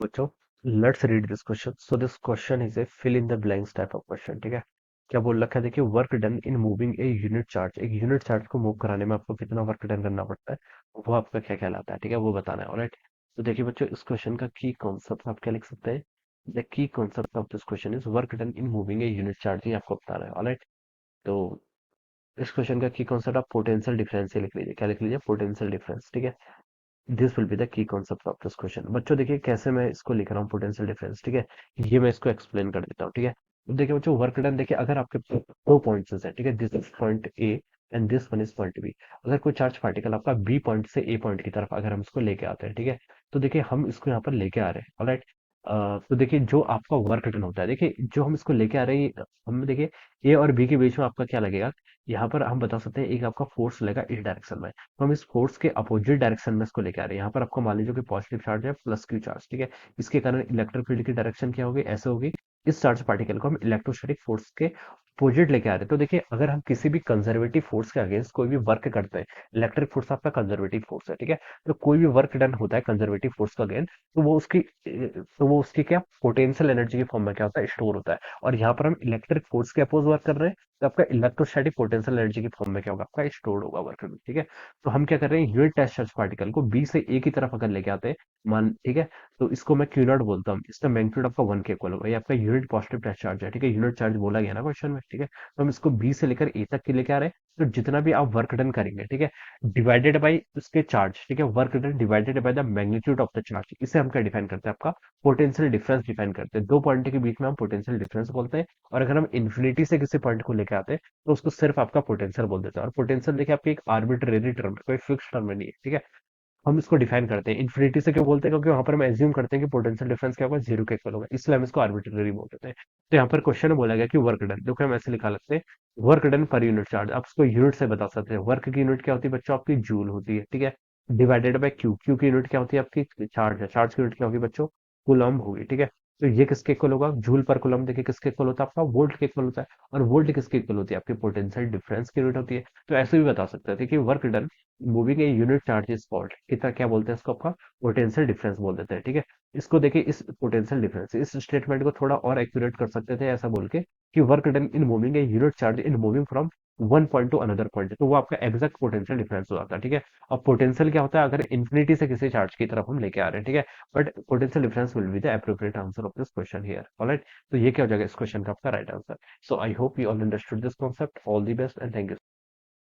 बच्चों, let's read this question. So this question is a fill in the blanks type of question. ठीक है. क्या बोल रखा है? देखिए, work done in moving a unit charge. एक यूनिट चार्ज को मूव कराने में आपको कितना वर्क डन करना पड़ता है, वो आपका क्या कहलाता है. ठीक है, वो बताना है. ऑलराइट. तो देखिए बच्चों, इस क्वेश्चन का की कॉन्सेप्ट आप क्या लिख सकते हैं. The key concept of this question is work done in moving a unit charge. ये आपको बताना है. ऑलराइट. तो इस क्वेश्चन का की कॉन्सेप्ट आप पोटेंशियल डिफरेंस से लिख लीजिए. क्या लिख लीजिए? Potential difference. ठीक है. This will be the key concept of this question. बच्चों देखिए कैसे मैं इसको लिख रहा हूँ पोटेंशियल डिफरेंस. ठीक है. ये मैं इसको एक्सप्लेन कर देता हूँ. ठीक है. अब देखिए बच्चों, वर्क डन देखिए, अगर आपके दो पॉइंट्स है. ठीक है. This is point A and this one is point B. अगर कोई चार्ज पार्टिकल आपका बी पॉइंट से ए पॉइंट की तरफ अगर हम इसको लेके आते हैं. ठीक है. तो देखिए हम इसको यहाँ पर लेके आ रहे हैं. ऑलराइट. तो देखिए जो आपका वर्क डन होता है, देखिए जो हम इसको लेके आ रहे हैं, हम देखिए ए और बी के बीच में आपका क्या लगेगा. यहाँ पर हम बता सकते हैं एक आपका फोर्स लगेगा इस डायरेक्शन में. तो हम इस फोर्स के अपोजिट डायरेक्शन में इसको लेके आ रहे हैं. यहाँ पर आपको मान लीजिए कि पॉजिटिव चार्ज है, प्लस क्यू चार्ज. ठीक है. इसके कारण इलेक्ट्रिक फील्ड की डायरेक्शन क्या होगी? ऐसे होगी. इस चार्ज पार्टिकल को हम इलेक्ट्रोस्टैटिक फोर्स के अपोजिट लेके आ रहे हैं. तो देखिए अगर हम किसी भी कंजर्वेटिव फोर्स के अगेंस्ट कोई भी वर्क करते हैं, इलेक्ट्रिक फोर्स आपका कंजर्वेटिव फोर्स है. ठीक है. तो कोई भी वर्क डन होता है कंजर्वेटिव फोर्स का अगेंस्ट, तो वो उसकी क्या पोटेंशियल एनर्जी के फॉर्म में क्या होता है? स्टोर होता है. और यहाँ पर हम इलेक्ट्रिक फोर्स के अपोज वर्क कर रहे हैं, तो आपका इलेक्ट्रोस्टैटिक पोटेंशियल एनर्जी के फॉर्म में क्या होगा? आपका स्टोर्ड होगा वर्क. ठीक है. तो हम क्या कर रहे हैं, यूनिट टेस्ट चार्ज पार्टिकल को बी से ए की तरफ अगर लेके आते हैं, मान, ठीक है, तो इसको मैं क्यू नॉट बोलता हूँ. इसका मैग्नीट्यूड आपका 1 के इक्वल होगा. ये आपका यूनिट पॉजिटिव टेस्ट चार्ज है. ठीक है. यूनिट चार्ज बोला गया ना क्वेश्चन में. ठीक है. तो हम इसको बी से लेकर ए तक के लेके आ रहे हैं. तो जितना भी आप वर्क डन करेंगे, ठीक है, डिवाइडेड बाई उसके चार्ज. ठीक है. Work done divided by the magnitude of the charge. इसे हम क्या डिफाइन करते हैं? आपका पोटेंशियल डिफरेंस डिफाइन करते हैं. दो पॉइंट के बीच में हम पोटेंशियल डिफरेंस बोलते हैं. और अगर हम इन्फिनिटी से किसी पॉइंट को लेकर आते हैं, तो उसको सिर्फ आपका पोटेंशियल बोल देते हैं. और पोटेंशियल देखिए आपकी एक आर्बिट्रेरी टर्म है, कोई फिक्स टर्म नहीं है. ठीक है. हम इसको डिफाइन करते हैं. इन्फिनिटी से क्यों बोलते हैं? क्योंकि वहां पर हम एज्यूम करते हैं कि पोटेंशियल डिफरेंस क्या होगा? जीरो के इक्वल होगा. इसलिए हम इसको आर्बिट्रेरी बोल देते हैं. तो यहाँ पर क्वेश्चन में बोला गया कि वर्क डन, देखो हम ऐसे लिखा लगते हैं, work done per unit charge. आप इसको यूनिट से बता सकते हैं. वर्क की यूनिट क्या होती है बच्चों? आपकी जूल होती है. ठीक है. Divided by Q. क्यू की यूनिट क्या होती है? आपकी चार्ज है. चार्ज की यूनिट क्या होगी बच्चों? कूलम होगी. ठीक है. तो ये किसके इक्वल होगा? जूल पर कूलम. देखिए किसके इक्वल होता है? आपका वोल्ट के इक्वल होता है. और वोल्ट किसके इक्वल होती है? आपकी पोटेंशियल डिफरेंस की यूनिट होती है. तो ऐसे भी बता सकते हैं. देखिए work done moving a unit charge is called, कितना क्या बोलते हैं इसको? आपका पोटेंशियल डिफरेंस बोल देते हैं. ठीक है. इसको देखिए, इस पोटेंशियल डिफरेंस, इस स्टेटमेंट को थोड़ा और एक्यूरेट कर सकते थे ऐसा बोल के कि work done in moving a unit charge in moving from one point two another point. तो वो आपका एग्जैक्ट पोटेंशियल डिफरेंस हो जाता है. ठीक है. अब पोटेंशियल क्या होता है? अगर इन्फिनिटी से किसी चार्ज की तरफ हम लेके आ रहे हैं. ठीक है. But potential difference will be the appropriate answer of this question here. Alright. तो ये क्या हो जाएगा इस क्वेश्चन का आपका right answer. So I hope you all understood this concept. All the best and thank you.